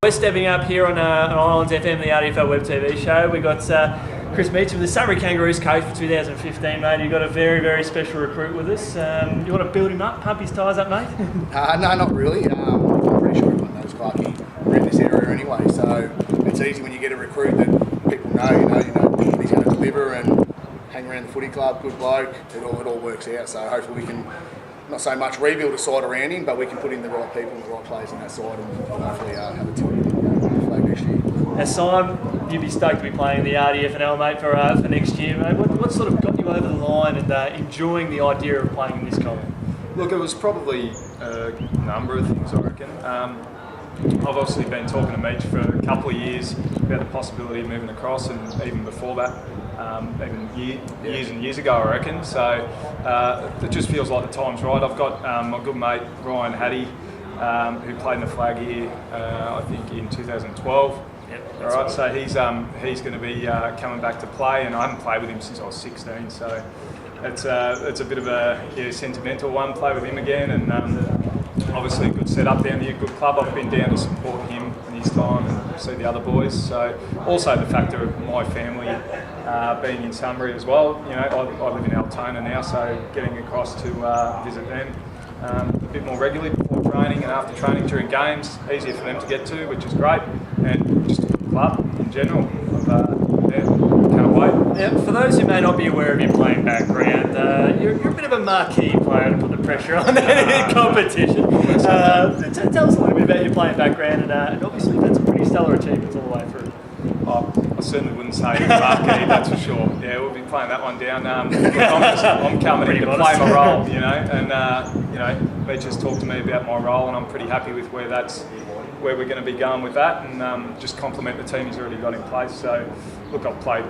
We're stepping up here on Islands FM, the RDFL Web TV show. We've got Chris Meacham, the Sunbury Kangaroos coach for 2015, mate. You've got a very, very special recruit with us. You want to build him up, pump his tyres up, mate? No, not really. I'm pretty sure everyone knows Clarkey around this area anyway, so it's easy when you get a recruit that people know, he's going to deliver and hang around the footy club, good bloke. It all works out, so hopefully we can not so much rebuild a side around him, but we can put in the right people and the right players in that side and hopefully have a team flag next year. Now, Simon, you'd be stoked to be playing the RDFL, mate, for next year, mate. What sort of got you over the line and enjoying the idea of playing in this comp? Look, it was probably a number of things, I reckon. I've obviously been talking to Meach for a couple of years about the possibility of moving across, and even before that, years and years ago, I reckon. So it just feels like the time's right. I've got my good mate Ryan Hattie, who played in the flag here, I think in 2012. Yep, all right, so he's going to be coming back to play, and I haven't played with him since I was 16. So it's a bit of a sentimental one. Play with him again, and obviously a good setup down here, good club. I've been down to support him in his time and see the other boys. So also the factor of my family being in Sunbury as well. I live in Altona now, so getting across to visit them a bit more regularly before training and after training during games, easier for them to get to, which is great. And just a good club in general. Can't wait. Now, for those who may not be aware of your playing background, you're a bit of a marquee player to put the pressure on in competition. Tell us a little bit about your playing background, and obviously you've had some pretty stellar achievements all the way through. I certainly wouldn't say marquee, that's for sure. Yeah, we'll be playing that one down. I'm coming in to play my role, and Meach just talked to me about my role, and I'm pretty happy with where we're going to be going with that, and just complement the team he's already got in place. So, look, I've played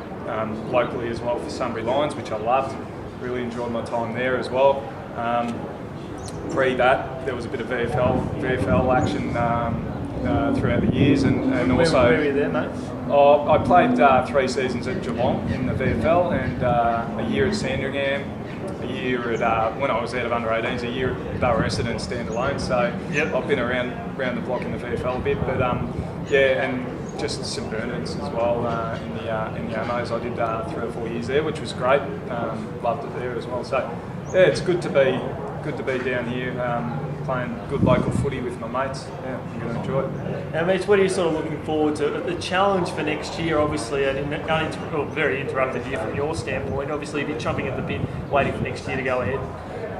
locally as well for Sunbury Lions, which I loved. Really enjoyed my time there as well. Pre that, there was a bit of VFL action throughout the years, and also. Where were you there, mate? I played 3 seasons at Geelong in the VFL, and a year at Sandringham, a year at when I was out of under 18s, a year at Borough Essendon standalone. So I've been around the block in the VFL a bit, but and just St Bernard's as well in the Ammos. I did 3 or 4 years there, which was great. Loved it there as well. So yeah, it's good to be down here. Playing good local footy with my mates. Yeah, I'm going to enjoy it. Now, Meach, what are you sort of looking forward to? The challenge for next year, obviously, very interrupted year from your standpoint. Obviously, you've been chomping at the bit, waiting for next year to go ahead.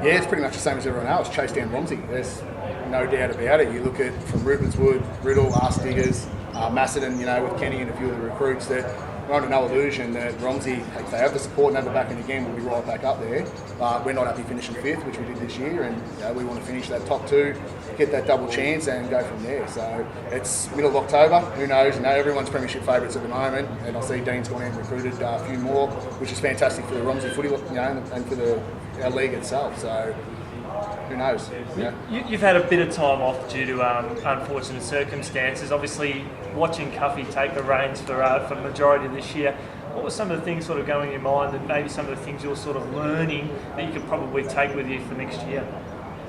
Yeah, it's pretty much the same as everyone else. Chase down Romsey. There's no doubt about it. You look at from Rupert, Riddle, Diggers, Macedon, with Kenny and a few of the recruits that we're under no illusion that Romsey, if they have the support and have the backing again, will be right back up there. But we're not happy finishing 5th, which we did this year, and we want to finish that top 2, get that double chance and go from there. So it's middle of October, who knows? Everyone's premiership favourites at the moment, and I see Dean's gone out and recruited a few more, which is fantastic for the Romsey footy, and for our league itself. So who knows? Yeah. You've had a bit of time off due to unfortunate circumstances. Obviously, watching Cuffy take the reins for the majority of this year, what were some of the things sort of going in your mind, and maybe some of the things you're sort of learning that you could probably take with you for next year?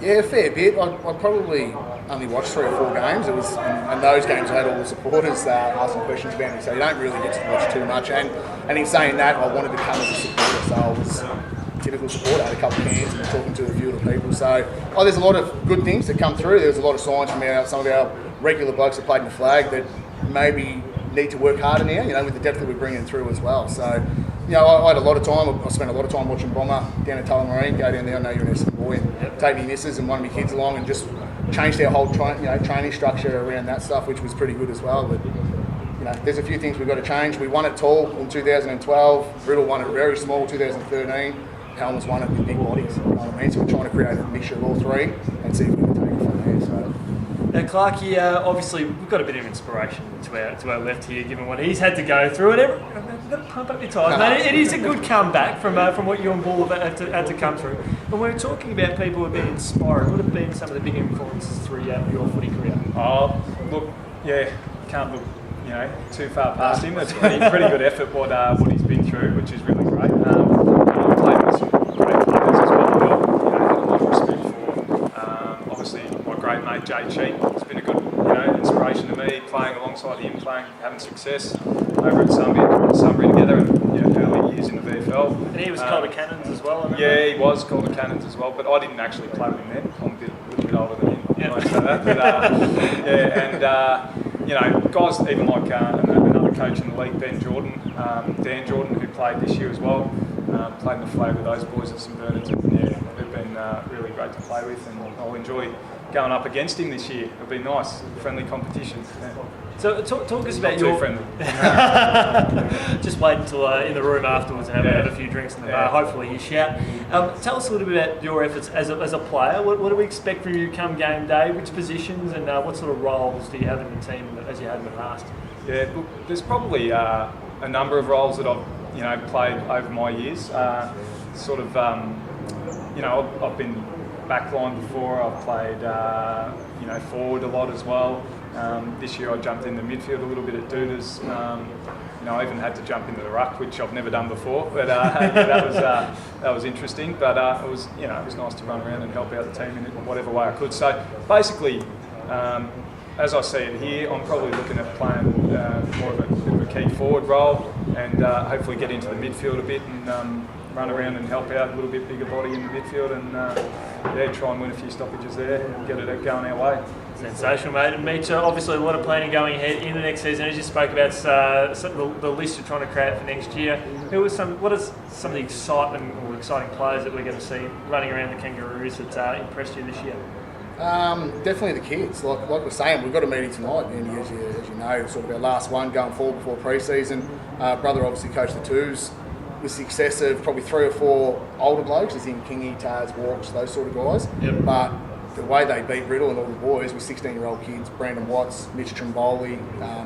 Yeah, a fair bit. I probably only watched 3 or 4 games. It was, and those games I had all the supporters asking questions about me, so you don't really get to watch too much. And in saying that, I wanted to come as a supporter, so I was typical supporter. I had a couple of cans and talking to a few of the people. So there's a lot of good things that come through. There's a lot of signs from some of our regular blokes that played in the flag that maybe need to work harder now, with the depth that we're bringing through as well. So, I had a lot of time. I spent a lot of time watching Bomber down at Tullamarine, go down there, I know you're an Essendon boy, and take me missus and one of my kids along, and just changed our whole training structure around that stuff, which was pretty good as well. But, there's a few things we've got to change. We won it tall in 2012, Riddle won it very small 2013, Helmers won it with big bodies, you know what I mean? So we're trying to create a mixture of all 3 and see if we can take it from there. So. Now, Clarkey, obviously, we've got a bit of inspiration to our left here, given what he's had to go through. And you've got to pump up your tyres, mate. It is a good comeback from what you and Bull have had to come through. But when we're talking about people who have been inspired, what have been some of the big influences through your footy career? Oh, look, yeah, can't look too far past him. It's pretty good effort what he's been through, which is really great. I've played with some great players as well. But, had a lot of respect for obviously my great mate Jay Cheek. It's been a good inspiration inspiration to me, playing alongside him, having success over at Sunbury together, and early years in the VFL. And he was Calder Cannons as well, I remember. Yeah, he was Calder Cannons as well, but I didn't actually play with him then. I'm a little bit older than him. Yeah. I say that. But, guys even like another coach in the league, Dan Jordan, who played this year as well, played in the flag with those boys at St Bernard's, and they've been really great to play with, and I'll enjoy going up against him this year. It'll be nice, friendly competition. Yeah. So talk us about Not too friendly. Just wait until in the room afterwards and have a few drinks in the bar. Hopefully you shout. Tell us a little bit about your efforts as a player. What do we expect from you come game day? Which positions and what sort of roles do you have in the team as you had in the past? Yeah, look, there's probably a number of roles that I've played over my years. I've been backline before. I've played forward a lot as well. This year I jumped in the midfield a little bit at Dooders. I even had to jump into the ruck, which I've never done before. But that was interesting. But it was nice to run around and help out the team in whatever way I could. So basically, as I see it here, I'm probably looking at playing more of a bit of a key forward role, and hopefully get into the midfield a bit and run around and help out a little bit bigger body in the midfield, and try and win a few stoppages there and get it going our way. Sensational, mate. And Meacham, obviously a lot of planning going ahead in the next season. As you spoke about the list you're trying to create for next year, what are some of the exciting players that we're going to see running around the Kangaroos that impressed you this year? Definitely the kids. Like we're saying, we've got a meeting tonight, Yeendy, as you know, sort of our last one going forward before pre-season. Brother obviously coached the twos with success of probably 3 or 4 older blokes, as in Kingy, Taz, Walks, those sort of guys. Yep. But the way they beat Riddle and all the boys with 16-year-old kids, Brandon Watts, Mitch Trimboli,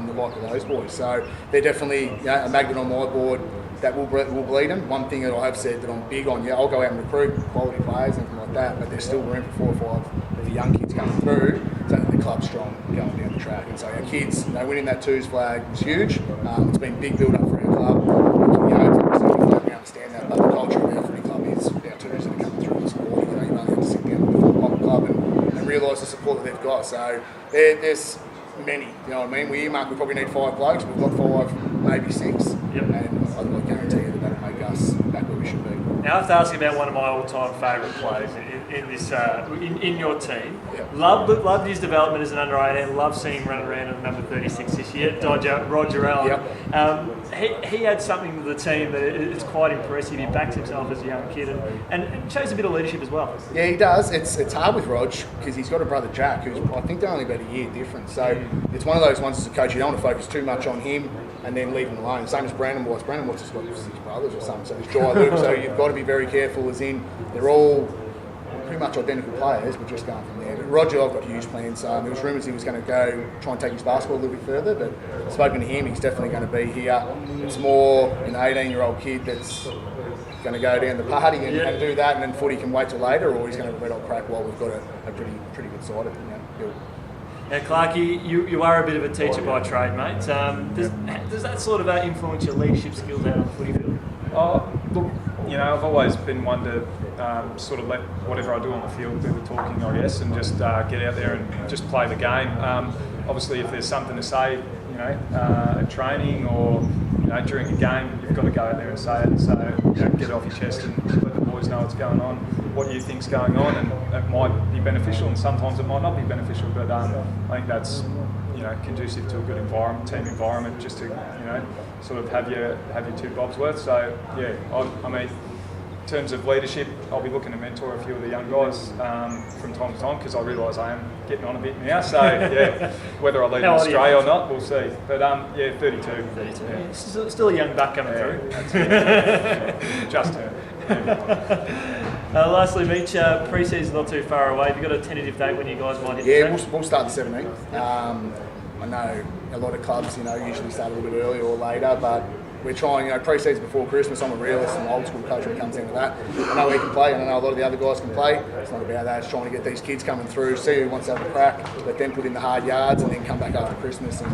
the like of those boys. So they're definitely a magnet on my board that will bleed them. One thing that I have said that I'm big on, I'll go out and recruit quality players and things like that, but there's still room for 4 or 5 of the young kids coming through, so that the club's strong going down the track. And so our kids, winning that twos flag was huge. It's been a big build-up for our club. We understand that, but the culture of our footy club is our twos that are coming through and supporting. You only have to sit down with the club and realise the support that they've got. So there's many, you know what I mean? We probably need 5 blokes. We've got 5, maybe 6. Yep. And I guarantee you that'll make us back where we should be. Now I have to ask you about one of my all-time favourite players in your team. Yep. Loved his development as an under-18. Loved seeing him run around at number 36 this year, Roger Allen. Yep. He had something to the team that is quite impressive. He backs himself as a young kid and shows a bit of leadership as well. Yeah, he does. It's hard with Rog because he's got a brother Jack who's, I think they're only about a year different. So it's one of those ones as a coach, you don't want to focus too much on him and then leave him alone. Same as Brandon Watts. Brandon Watts has got 6 brothers or something, so he's dry loop. So you've got to be very careful, as in they're all pretty much identical players, but just going from there. But Roger, I've got huge plans. There was rumours he was going to go try and take his basketball a little bit further, but spoken to him, he's definitely going to be here. It's more an 18-year-old kid that's going to go down the party and do that, and then footy can wait till later, or he's going to have a red hot crack while we've got a pretty good side of it built. Now, Clarkey, you are a bit of a teacher by trade, mate. Does that sort of influence your leadership skills out on the footy field? Look, I've always been one to sort of let whatever I do on the field do the talking, I guess, and just get out there and just play the game. Obviously, if there's something to say, at training or during a game, you've got to go out there and say it. So get it off your chest and let the boys know what's going on, what you think's going on, and it might be beneficial, and sometimes it might not be beneficial. But I think that's conducive to a good environment, team environment, just to sort of have your 2 bobs worth. So I mean, in terms of leadership, I'll be looking to mentor a few of the young guys from time to time, because I realise I am getting on a bit now. So whether I lead them astray or not, we'll see. But 32. 32. Yeah. Still a young buck coming through. That's just her. Lastly, Meach, pre-season's not too far away. Have you got a tentative date when you guys might hit the track? We'll start the 17th. I know a lot of clubs, usually start a little bit earlier or later, but we're trying, pre-season before Christmas. I'm a realist and old school coach when it comes into that. I know he can play, and I know a lot of the other guys can play. It's not about that. It's trying to get these kids coming through, see who wants to have a crack, let them put in the hard yards, and then come back after Christmas, and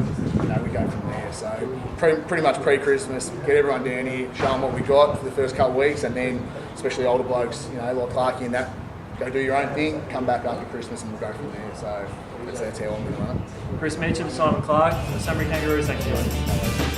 we go from there. So pretty much pre-Christmas, get everyone down here, show them what we got for the first couple of weeks, and then especially older blokes, like Clarkey and that, go do your own thing, come back after Christmas, and we'll go from there. So that's how I'm going to run it. Chris Meacham, Simon Clarke, Sunbury Kangaroos, thank you.